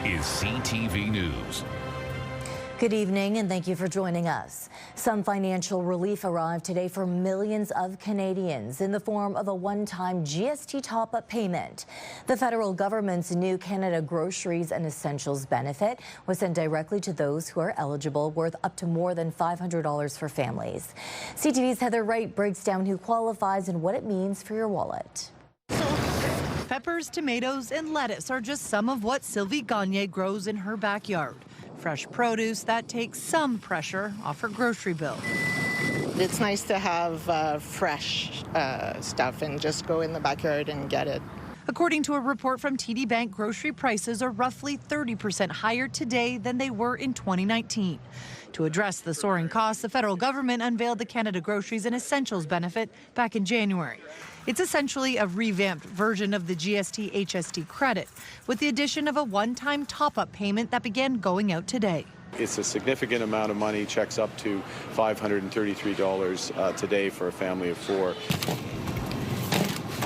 is CTV News. Good evening and thank you for joining us. Some financial relief arrived today for millions of Canadians in the form of a one-time GST top-up payment. The federal government's new Canada Groceries and Essentials benefit was sent directly to those who are eligible, worth up to more than $500 for families. CTV's Heather Wright breaks down who qualifies and what it means for your wallet. Peppers, tomatoes, and lettuce are just some of what Sylvie Gagne grows in her backyard. Fresh produce that takes some pressure off her grocery bill. It's nice to have fresh stuff and just go in the backyard and get it. According to a report from TD Bank, grocery prices are roughly 30% higher today than they were in 2019. To address the soaring costs, the federal government unveiled the Canada Groceries and Essentials benefit back in January. It's essentially a revamped version of the GST HST credit, with the addition of a one-time top-up payment that began going out today. It's a significant amount of money, checks up to $533 today for a family of four.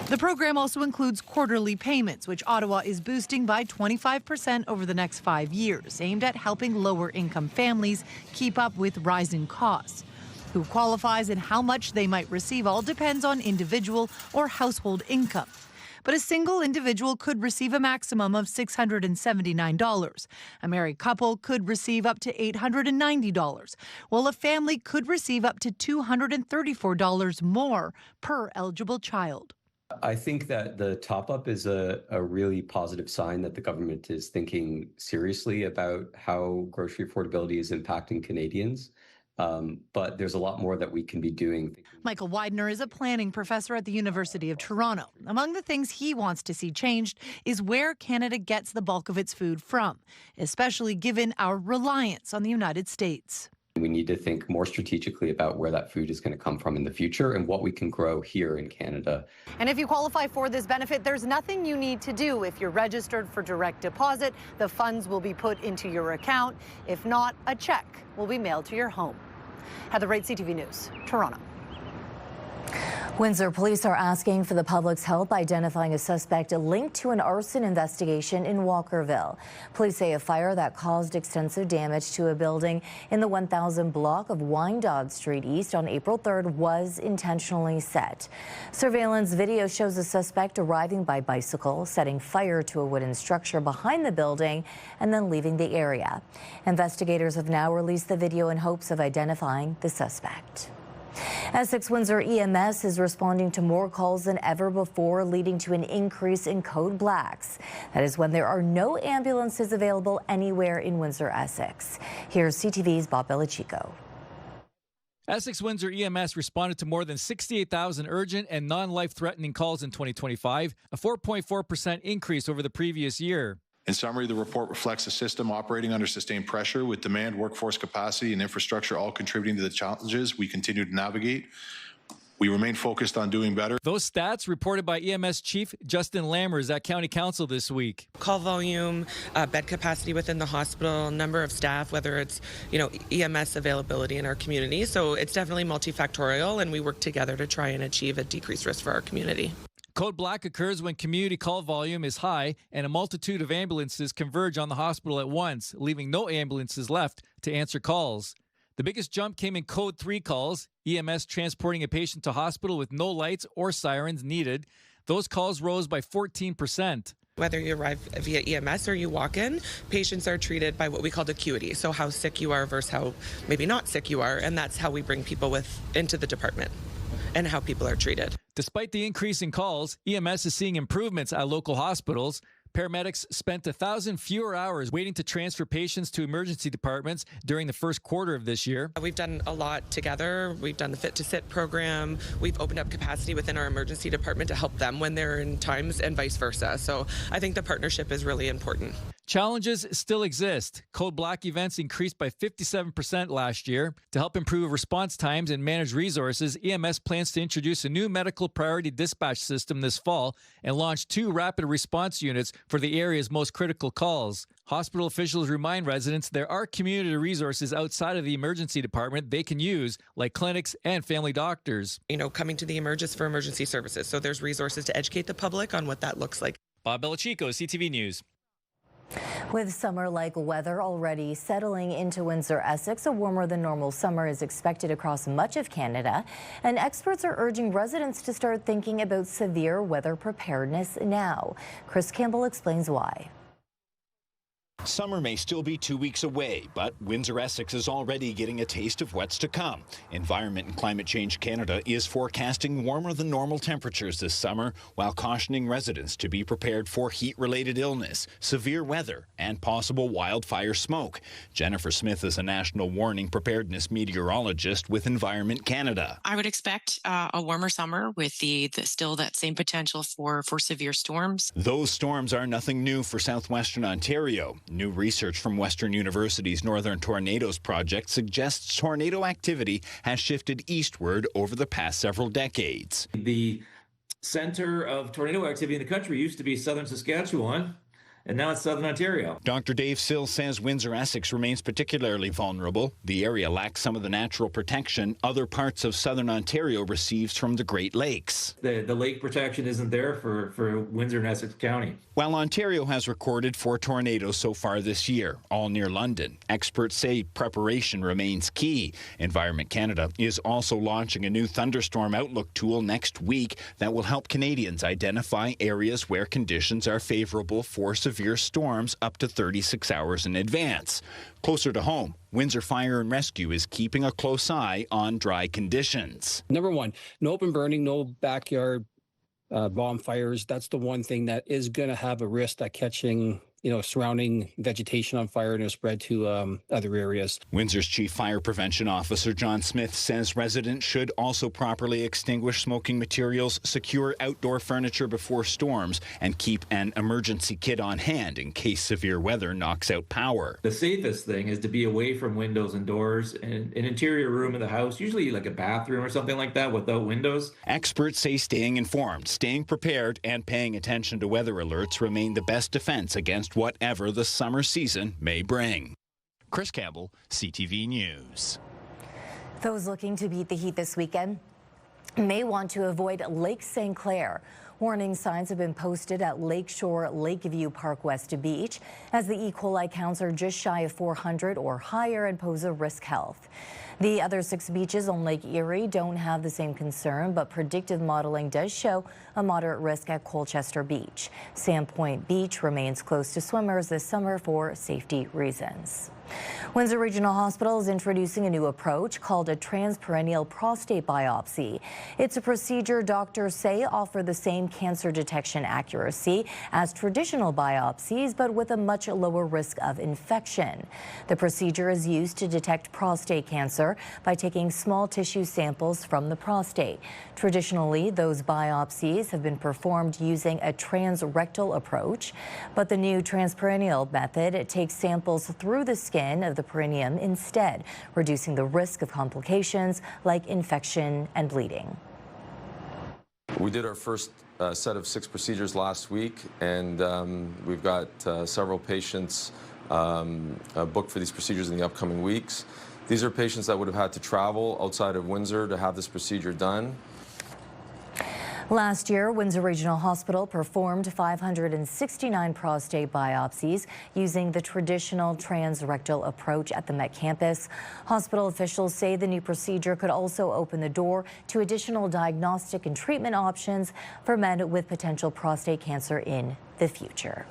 The program also includes quarterly payments, which Ottawa is boosting by 25% over the next 5 years, aimed at helping lower-income families keep up with rising costs. Who qualifies and how much they might receive all depends on individual or household income. But a single individual could receive a maximum of $679. A married couple could receive up to $890, while a family could receive up to $234 more per eligible child. I think that the top-up is a really positive sign that the government is thinking seriously about how grocery affordability is impacting Canadians. But there's a lot more that we can be doing. Michael Widener is a planning professor at the University of Toronto. Among the things he wants to see changed is where Canada gets the bulk of its food from, especially given our reliance on the United States. We need to think more strategically about where that food is going to come from in the future and what we can grow here in Canada. And if you qualify for this benefit, there's nothing you need to do. If you're registered for direct deposit, the funds will be put into your account. If not, a check will be mailed to your home. Heather Wright, CTV News, Toronto. Windsor police are asking for the public's help identifying a suspect linked to an arson investigation in Walkerville. Police say a fire that caused extensive damage to a building in the 1000 block of Wyandotte Street East on April 3rd was intentionally set. Surveillance video shows a suspect arriving by bicycle, setting fire to a wooden structure behind the building, and then leaving the area. Investigators have now released the video in hopes of identifying the suspect. Essex Windsor EMS is responding to more calls than ever before, leading to an increase in code blacks. That is when there are no ambulances available anywhere in Windsor, Essex. Here's CTV's Bob Belichico. Essex Windsor EMS responded to more than 68,000 urgent and non-life-threatening calls in 2025, a 4.4% increase over the previous year. In summary, the report reflects a system operating under sustained pressure with demand, workforce capacity, and infrastructure all contributing to the challenges we continue to navigate. We remain focused on doing better. Those stats reported by EMS Chief Justin Lammers at County Council this week. Call volume, bed capacity within the hospital, number of staff, whether it's, EMS availability in our community. So it's definitely multifactorial, and we work together to try and achieve a decreased risk for our community. Code black occurs when community call volume is high and a multitude of ambulances converge on the hospital at once, leaving no ambulances left to answer calls. The biggest jump came in Code 3 calls, EMS transporting a patient to hospital with no lights or sirens needed. Those calls rose by 14%. Whether you arrive via EMS or you walk in, patients are treated by what we call acuity, so how sick you are versus how maybe not sick you are, and that's how we bring people into the department and how people are treated. Despite the increase in calls, EMS is seeing improvements at local hospitals. Paramedics spent 1,000 fewer hours waiting to transfer patients to emergency departments during the first quarter of this year. We've done a lot together. We've done the Fit to Sit program. We've opened up capacity within our emergency department to help them when they're in times and vice versa. So I think the partnership is really important. Challenges still exist. Code Black events increased by 57% last year. To help improve response times and manage resources, EMS plans to introduce a new medical priority dispatch system this fall and launch 2 rapid response units for the area's most critical calls. Hospital officials remind residents there are community resources outside of the emergency department they can use, like clinics and family doctors. Coming to the emergence for emergency services. So there's resources to educate the public on what that looks like. Bob Belichico, CTV News. With summer-like weather already settling into Windsor, Essex, a warmer than normal summer is expected across much of Canada, and experts are urging residents to start thinking about severe weather preparedness now. Chris Campbell explains why. Summer may still be 2 weeks away, but Windsor, Essex is already getting a taste of what's to come. Environment and Climate Change Canada is forecasting warmer than normal temperatures this summer, while cautioning residents to be prepared for heat-related illness, severe weather, and possible wildfire smoke. Jennifer Smith is a national warning preparedness meteorologist with Environment Canada. I would expect a warmer summer with the still that same potential for severe storms. Those storms are nothing new for southwestern Ontario. New research from Western University's Northern Tornadoes Project suggests tornado activity has shifted eastward over the past several decades. The center of tornado activity in the country used to be southern Saskatchewan, and now it's southern Ontario. Dr. Dave Sill says Windsor, Essex remains particularly vulnerable. The area lacks some of the natural protection other parts of southern Ontario receives from the Great Lakes. The lake protection isn't there for Windsor and Essex County. While Ontario has recorded 4 tornadoes so far this year, all near London, experts say preparation remains key. Environment Canada is also launching a new thunderstorm outlook tool next week that will help Canadians identify areas where conditions are favorable for severe storms up to 36 hours in advance. Closer to home, Windsor Fire and Rescue is keeping a close eye on dry conditions. Number one, no open burning, no backyard bonfires. That's the one thing that is going to have a risk at catching surrounding vegetation on fire and it'll spread to other areas. Windsor's Chief Fire Prevention Officer John Smith says residents should also properly extinguish smoking materials, secure outdoor furniture before storms, and keep an emergency kit on hand in case severe weather knocks out power. The safest thing is to be away from windows and doors in an interior room of the house, usually like a bathroom or something like that without windows. Experts say staying informed, staying prepared, and paying attention to weather alerts remain the best defense against whatever the summer season may bring. Chris Campbell, CTV News. Those looking to beat the heat this weekend may want to avoid Lake St. Clair. Warning signs have been posted at Lakeshore Lakeview Park West Beach as the E. coli counts are just shy of 400 or higher and pose a risk health. The other 6 beaches on Lake Erie don't have the same concern, but predictive modeling does show a moderate risk at Colchester Beach. Sandpoint Beach remains closed to swimmers this summer for safety reasons. Windsor Regional Hospital is introducing a new approach called a transperineal prostate biopsy. It's a procedure doctors say offer the same cancer detection accuracy as traditional biopsies, but with a much lower risk of infection. The procedure is used to detect prostate cancer by taking small tissue samples from the prostate. Traditionally, those biopsies have been performed using a transrectal approach, but the new transperineal method takes samples through the skin of the perineum instead, reducing the risk of complications like infection and bleeding. We did our first set of 6 procedures last week, and we've got several patients booked for these procedures in the upcoming weeks. These are patients that would have had to travel outside of Windsor to have this procedure done. Last year, Windsor Regional Hospital performed 569 prostate biopsies using the traditional transrectal approach at the Met campus. Hospital officials say the new procedure could also open the door to additional diagnostic and treatment options for men with potential prostate cancer in the future.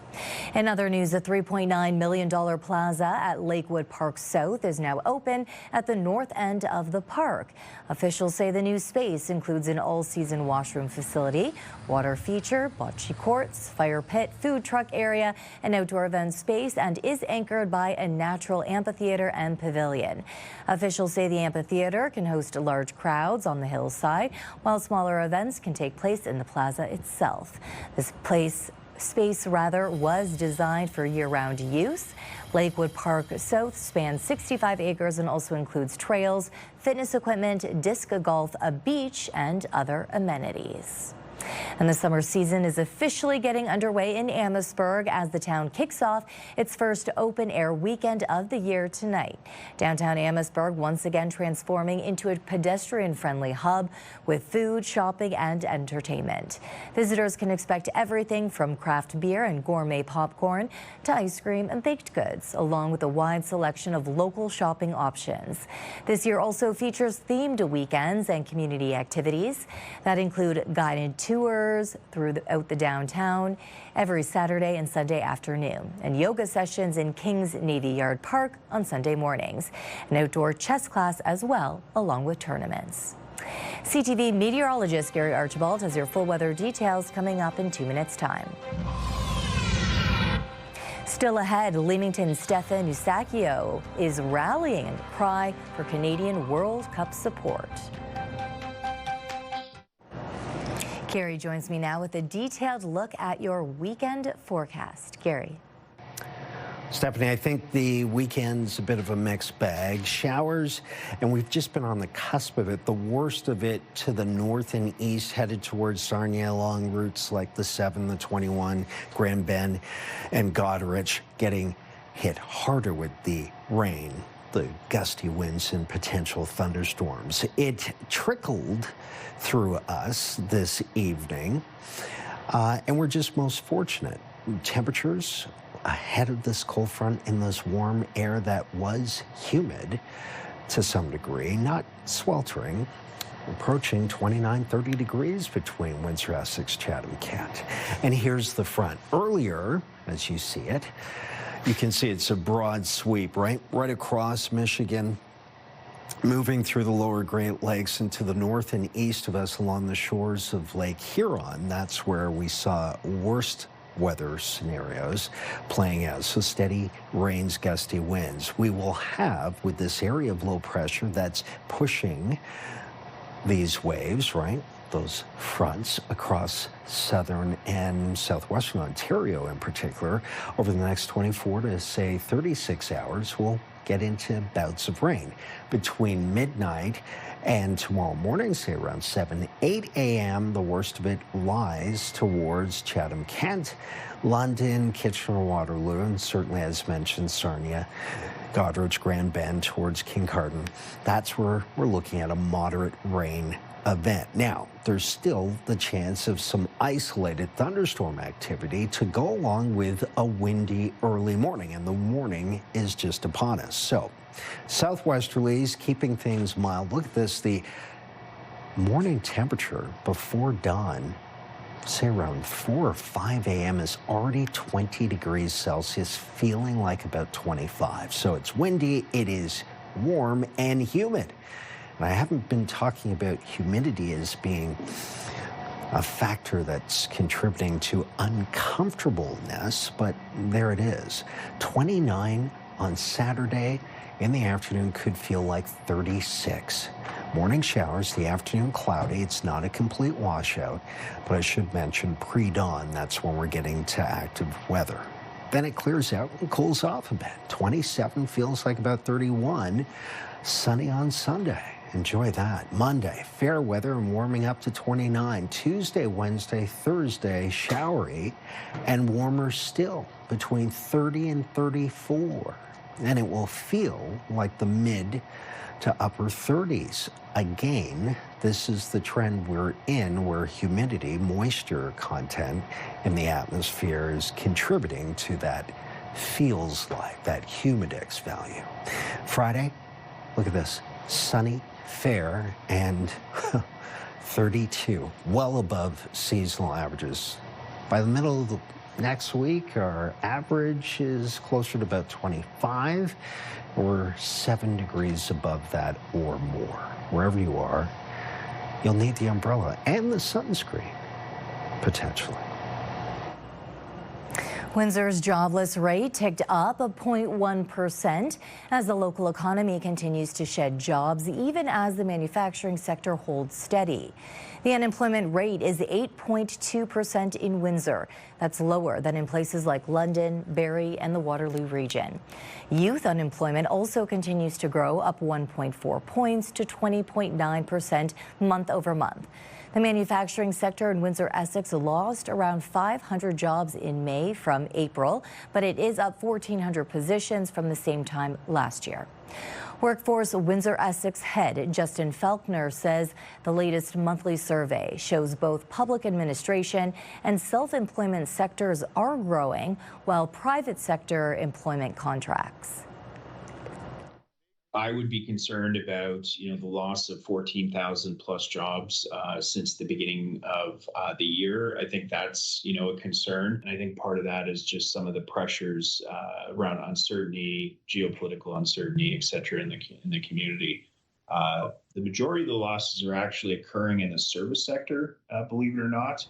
In other news, the $3.9 million plaza at Lakewood Park South is now open at the north end of the park. Officials say the new space includes an all-season washroom facility, water feature, bocce courts, fire pit, food truck area, and outdoor event space, and is anchored by a natural amphitheater and pavilion. Officials say the amphitheater can host large crowds on the hillside, while smaller events can take place in the plaza itself. This space was designed for year-round use. Lakewood Park South spans 65 acres and also includes trails, fitness equipment, disc golf, a beach, and other amenities. And the summer season is officially getting underway in Amherstburg as the town kicks off its first open-air weekend of the year tonight. Downtown Amherstburg once again transforming into a pedestrian-friendly hub with food, shopping, and entertainment. Visitors can expect everything from craft beer and gourmet popcorn to ice cream and baked goods, along with a wide selection of local shopping options. This year also features themed weekends and community activities that include guided tours throughout the downtown every Saturday and Sunday afternoon, and yoga sessions in King's Navy Yard Park on Sunday mornings, an outdoor chess class as well, along with tournaments. CTV meteorologist Gary Archibald has your full weather details coming up in 2 minutes' time. Still ahead, Leamington's Stefanie Eusachio is rallying a cry for Canadian World Cup support. Gary joins me now with a detailed look at your weekend forecast. Gary. Stefanie, I think the weekend's a bit of a mixed bag. Showers, and we've just been on the cusp of it. The worst of it to the north and east, headed towards Sarnia along routes like the 7, the 21, Grand Bend, and Goderich, getting hit harder with the rain, the gusty winds, and potential thunderstorms. It trickled through us this evening, and we're just most fortunate. Temperatures ahead of this cold front in this warm air that was humid to some degree, not sweltering, approaching 29, 30 degrees between Windsor, Essex, Chatham, Kent. And here's the front. Earlier, as you see it, you can see it's a broad sweep, right across Michigan, moving through the lower Great Lakes and to the north and east of us along the shores of Lake Huron. That's where we saw worst weather scenarios playing out. So steady rains, gusty winds. We will have, with this area of low pressure that's pushing these waves, right? Those fronts across southern and southwestern Ontario in particular, over the next 24 to say 36 hours, we'll get into bouts of rain between midnight and tomorrow morning, say around 7, 8 a.m., the worst of it lies towards Chatham, Kent, London, Kitchener-Waterloo, and certainly, as mentioned, Sarnia, Goderich, Grand Bend, towards Kincardine. That's where we're looking at a moderate rain event. Now, there's still the chance of some isolated thunderstorm activity to go along with a windy early morning, and the morning is just upon us. So, southwesterlies keeping things mild. Look at this, the morning temperature before dawn, say around 4 or 5 a.m. is already 20 degrees Celsius, feeling like about 25. So it's windy, it is warm and humid. And I haven't been talking about humidity as being a factor that's contributing to uncomfortableness, but there it is. 29 on Saturday in the afternoon could feel like 36. Morning showers, the afternoon cloudy. It's not a complete washout, but I should mention pre-dawn, that's when we're getting to active weather. Then it clears out and cools off a bit. 27 feels like about 31. Sunny on Sunday. Enjoy that. Monday, fair weather and warming up to 29. Tuesday, Wednesday, Thursday, showery and warmer still, between 30 and 34. And it will feel like the mid to upper 30s. Again, this is the trend we're in, where humidity, moisture content in the atmosphere is contributing to that feels like, that humidex value. Friday, look at this, sunny, fair, and 32, well above seasonal averages. By the middle of the next week, our average is closer to about 25. We're 7 degrees above that or more. Wherever you are, you'll need the umbrella and the sunscreen, potentially. Windsor's jobless rate ticked up 0.1% as the local economy continues to shed jobs, even as the manufacturing sector holds steady. The unemployment rate is 8.2% in Windsor. That's lower than in places like London, Barrie, and the Waterloo region. Youth unemployment also continues to grow, up 1.4 points to 20.9% month over month. The manufacturing sector in Windsor, Essex lost around 500 jobs in May from April, but it is up 1,400 positions from the same time last year. Workforce Windsor Essex head Justin Felkner says the latest monthly survey shows both public administration and self-employment sectors are growing, while private sector employment contracts. I would be concerned about, the loss of 14,000 plus jobs since the beginning of the year. I think that's, a concern. And I think part of that is just some of the pressures around uncertainty, geopolitical uncertainty, et cetera, in the community. The majority of the losses are actually occurring in the service sector, believe it or not.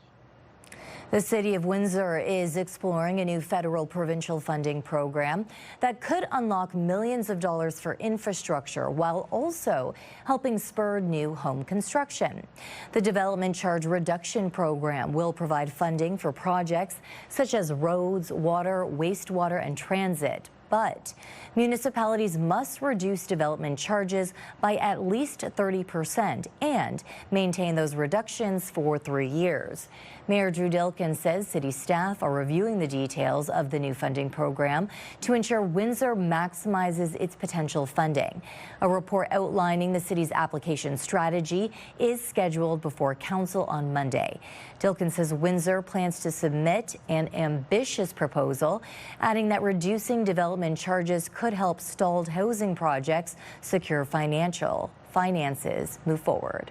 The city of Windsor is exploring a new federal provincial funding program that could unlock millions of dollars for infrastructure while also helping spur new home construction. The Development Charge Reduction Program will provide funding for projects such as roads, water, wastewater, and transit. But municipalities must reduce development charges by at least 30% and maintain those reductions for 3 years. Mayor Drew Dilkin says city staff are reviewing the details of the new funding program to ensure Windsor maximizes its potential funding. A report outlining the city's application strategy is scheduled before council on Monday. Dilkin says Windsor plans to submit an ambitious proposal, adding that reducing development charges could help stalled housing projects secure finances move forward.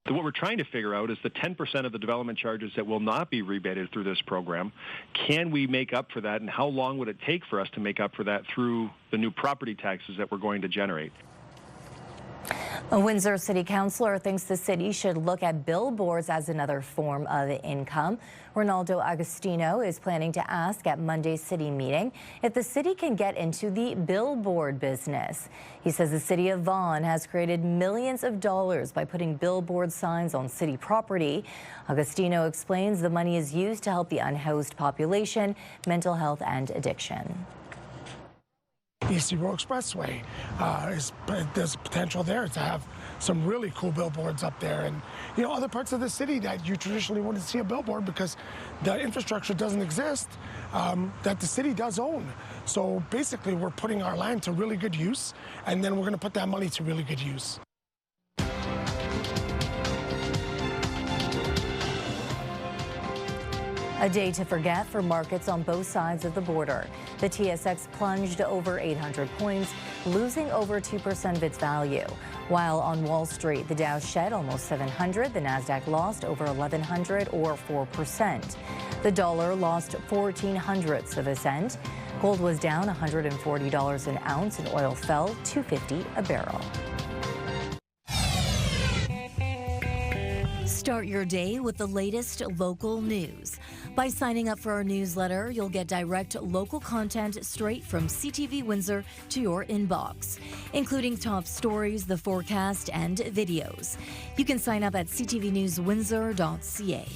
So what we're trying to figure out is the 10% of the development charges that will not be rebated through this program. Can we make up for that, and how long would it take for us to make up for that through the new property taxes that we're going to generate? A Windsor City Councilor thinks the city should look at billboards as another form of income. Ronaldo Agostino is planning to ask at Monday's city meeting if the city can get into the billboard business. He says the city of Vaughan has created millions of dollars by putting billboard signs on city property. Agostino explains the money is used to help the unhoused population, mental health, and addiction. East Road Expressway, there's potential there to have some really cool billboards up there, and other parts of the city that you traditionally wouldn't see a billboard because the infrastructure doesn't exist, that the city does own. So basically we're putting our land to really good use, and then we're going to put that money to really good use. A day to forget for markets on both sides of the border. The TSX plunged over 800 points, losing over 2% of its value. While on Wall Street, the Dow shed almost 700, the Nasdaq lost over 1,100 or 4%. The dollar lost 0.14 of a cent. Gold was down $140 an ounce and oil fell $2.50 a barrel. Start your day with the latest local news. By signing up for our newsletter, you'll get direct local content straight from CTV Windsor to your inbox, including top stories, the forecast, and videos. You can sign up at ctvnewswindsor.ca.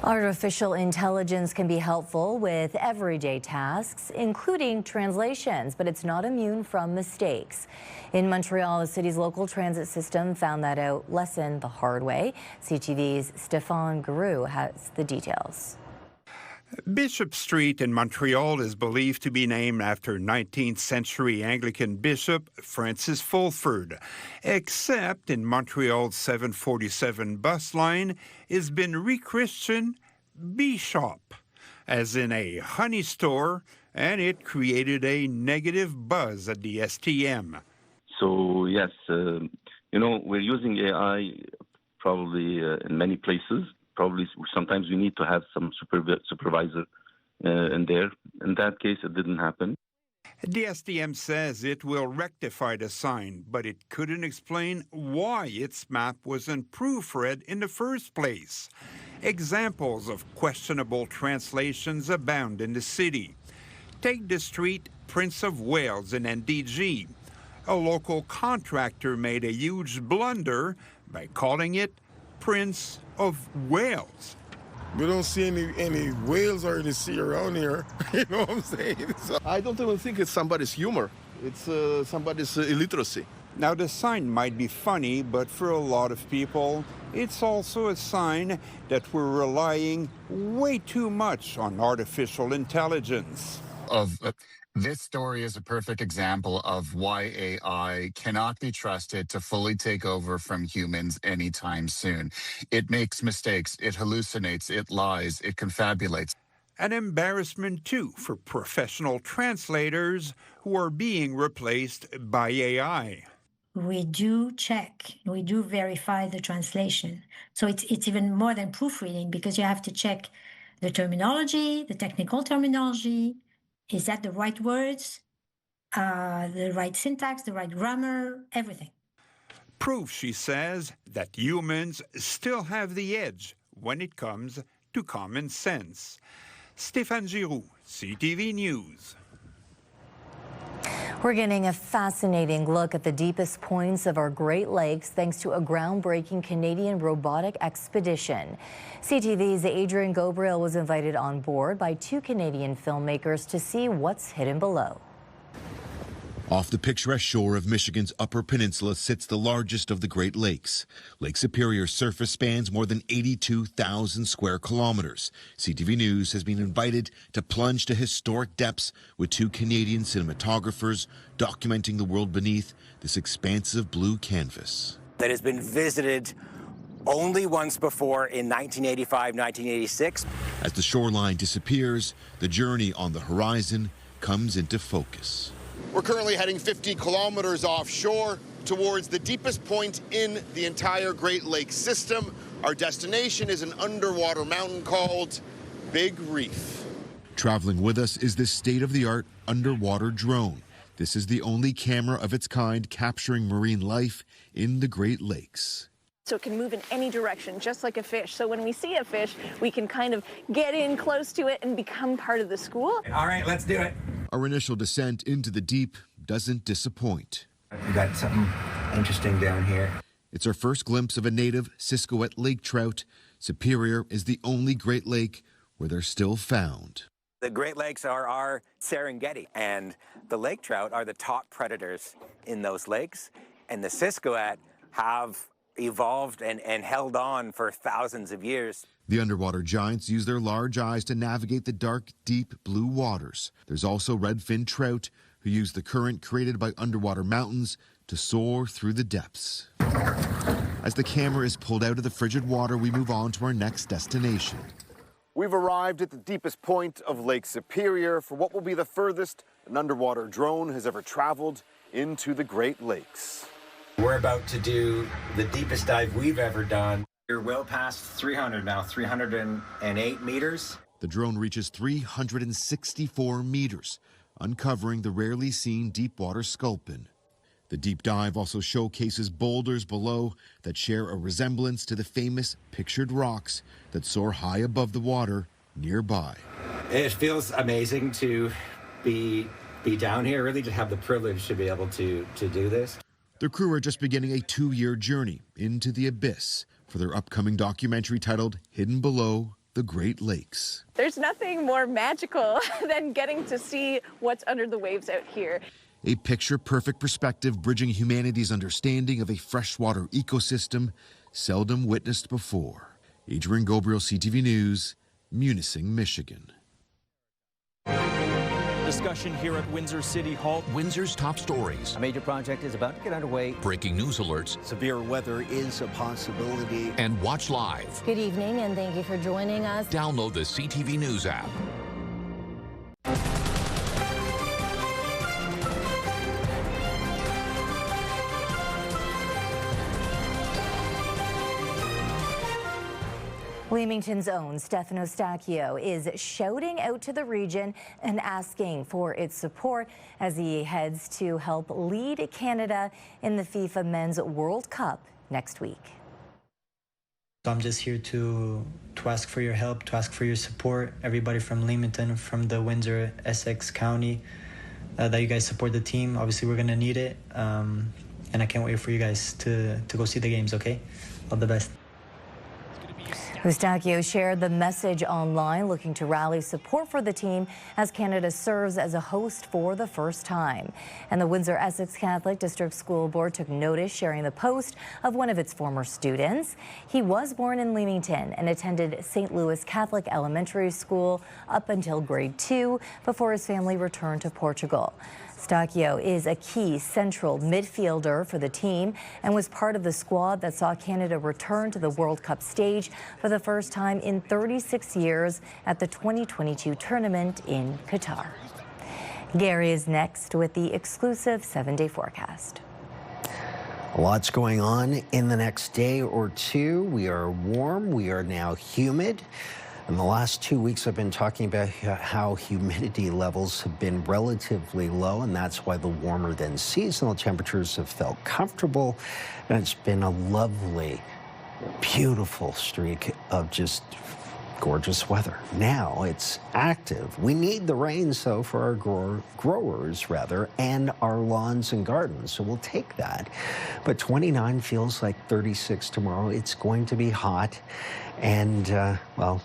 Artificial intelligence can be helpful with everyday tasks, including translations, but it's not immune from mistakes. In Montreal, the city's local transit system found that out lesson the hard way. CTV's Stefanie Guru has the details. Bishop Street in Montreal is believed to be named after 19th century Anglican Bishop Francis Fulford, except in Montreal's 747 bus line has been rechristened Bishop, as in a honey store, and it created a negative buzz at the STM. So yes, we're using AI probably in many places. Probably sometimes we need to have some supervisor in there. In that case, it didn't happen. The STM says it will rectify the sign, but it couldn't explain why its map wasn't proofread in the first place. Examples of questionable translations abound in the city. Take the street Prince of Wales in NDG. A local contractor made a huge blunder by calling it Prince of Wales. We don't see any whales or any sea around here. You know what I'm saying? So I don't even think it's somebody's humor. It's somebody's illiteracy. Now, the sign might be funny, but for a lot of people, it's also a sign that we're relying way too much on artificial intelligence. This story is a perfect example of why AI cannot be trusted to fully take over from humans anytime soon. It makes mistakes, it hallucinates, it lies, it confabulates. An embarrassment, too, for professional translators who are being replaced by AI. We do check, we do verify the translation. So it's even more than proofreading, because you have to check the terminology, the technical terminology. Is that the right words, the right syntax, the right grammar, everything? Proof, she says, that humans still have the edge when it comes to common sense. Stefanie Giroux, CTV News. We're getting a fascinating look at the deepest points of our Great Lakes thanks to a groundbreaking Canadian robotic expedition. CTV's Adrian Gabriel was invited on board by 2 Canadian filmmakers to see what's hidden below. Off the picturesque shore of Michigan's Upper Peninsula sits the largest of the Great Lakes. Lake Superior's surface spans more than 82,000 square kilometers. CTV News has been invited to plunge to historic depths with 2 Canadian cinematographers documenting the world beneath this expansive blue canvas. That has been visited only once before in 1985, 1986. As the shoreline disappears, the journey on the horizon comes into focus. We're currently heading 50 kilometers offshore towards the deepest point in the entire Great Lakes system. Our destination is an underwater mountain called Big Reef. Traveling with us is this state-of-the-art underwater drone. This is the only camera of its kind capturing marine life in the Great Lakes. So it can move in any direction, just like a fish. So when we see a fish, we can kind of get in close to it and become part of the school. All right, let's do it. Our initial descent into the deep doesn't disappoint. We got something interesting down here. It's our first glimpse of a native Siskiwet lake trout. Superior is the only Great Lake where they're still found. The Great Lakes are our Serengeti, and the lake trout are the top predators in those lakes. And the Siskiwet have evolved and held on for thousands of years. The underwater giants use their large eyes to navigate the dark, deep blue waters. There's also redfin trout who use the current created by underwater mountains to soar through the depths. As the camera is pulled out of the frigid water, we move on to our next destination. We've arrived at the deepest point of Lake Superior for what will be the furthest an underwater drone has ever traveled into the Great Lakes. We're about to do the deepest dive we've ever done. We're well past 300 now, 308 meters. The drone reaches 364 meters, uncovering the rarely seen deep water sculpin. The deep dive also showcases boulders below that share a resemblance to the famous pictured rocks that soar high above the water nearby. It feels amazing to be down here, really, to have the privilege to be able to do this. The crew are just beginning a 2-year journey into the abyss for their upcoming documentary titled Hidden Below the Great Lakes. There's nothing more magical than getting to see what's under the waves out here. A picture-perfect perspective bridging humanity's understanding of a freshwater ecosystem seldom witnessed before. Adrian Gabriel, CTV News, Munising, Michigan. Discussion here at Windsor City Hall. Windsor's top stories. A major project is about to get underway. Breaking news alerts. Severe weather is a possibility. And watch live. Good evening, and thank you for joining us. Download the CTV News app. Leamington's own Stefanie is shouting out to the region and asking for its support as he heads to help lead Canada in the FIFA Men's World Cup next week. I'm just here to ask for your help, to ask for your support. Everybody from Leamington, from the Windsor, Essex County, that you guys support the team. Obviously, we're going to need it. And I can't wait for you guys to go see the games, okay? All the best. Eustachio shared the message online, looking to rally support for the team as Canada serves as a host for the first time. And the Windsor-Essex Catholic District School Board took notice, sharing the post of one of its former students. He was born in Leamington and attended St. Louis Catholic Elementary School up until grade 2 before his family returned to Portugal. Eustachio is a key central midfielder for the team and was part of the squad that saw Canada return to the World Cup stage for the first time in 36 years at the 2022 tournament in Qatar. Gary is next with the exclusive 7-day forecast. Lots going on in the next day or two. We are warm. We are now humid. In the last 2 weeks, I've been talking about how humidity levels have been relatively low, and that's why the warmer than seasonal temperatures have felt comfortable. And it's been a lovely, beautiful streak of just gorgeous weather. Now it's active. We need the rains, though, for our growers, and our lawns and gardens. So we'll take that. But 29 feels like 36 tomorrow. It's going to be hot and, well,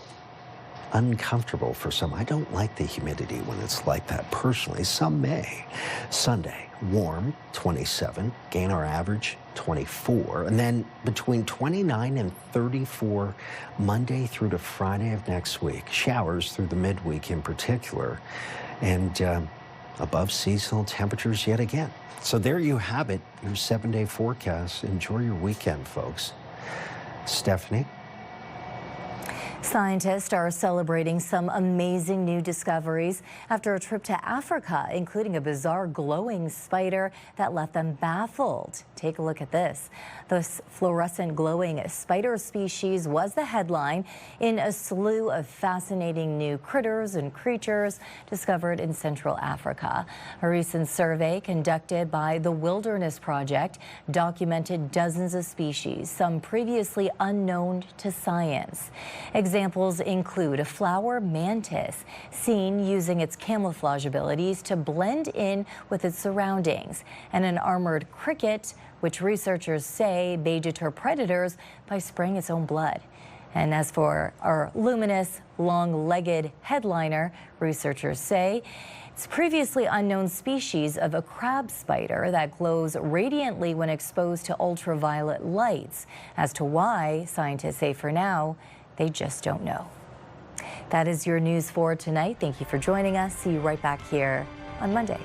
uncomfortable for some. I don't like the humidity when it's like that personally. Some may. Sunday, warm, 27. Gain our average, 24. And then between 29 and 34 Monday through to Friday of next week. Showers through the midweek in particular. And above seasonal temperatures yet again. So there you have it, your 7-day forecast. Enjoy your weekend, folks. Stefanie? Scientists are celebrating some amazing new discoveries after a trip to Africa, including a bizarre glowing spider that left them baffled. Take a look at this. This fluorescent glowing spider species was the headline in a slew of fascinating new critters and creatures discovered in Central Africa. A recent survey conducted by the Wilderness Project documented dozens of species, some previously unknown to science. Examples include a flower mantis, seen using its camouflage abilities to blend in with its surroundings, and an armored cricket, which researchers say may deter predators by spraying its own blood. And as for our luminous, long-legged headliner, researchers say it's previously unknown species of a crab spider that glows radiantly when exposed to ultraviolet lights. As to why, scientists say for now, they just don't know. That is your news for tonight. Thank you for joining us. See you right back here on Monday.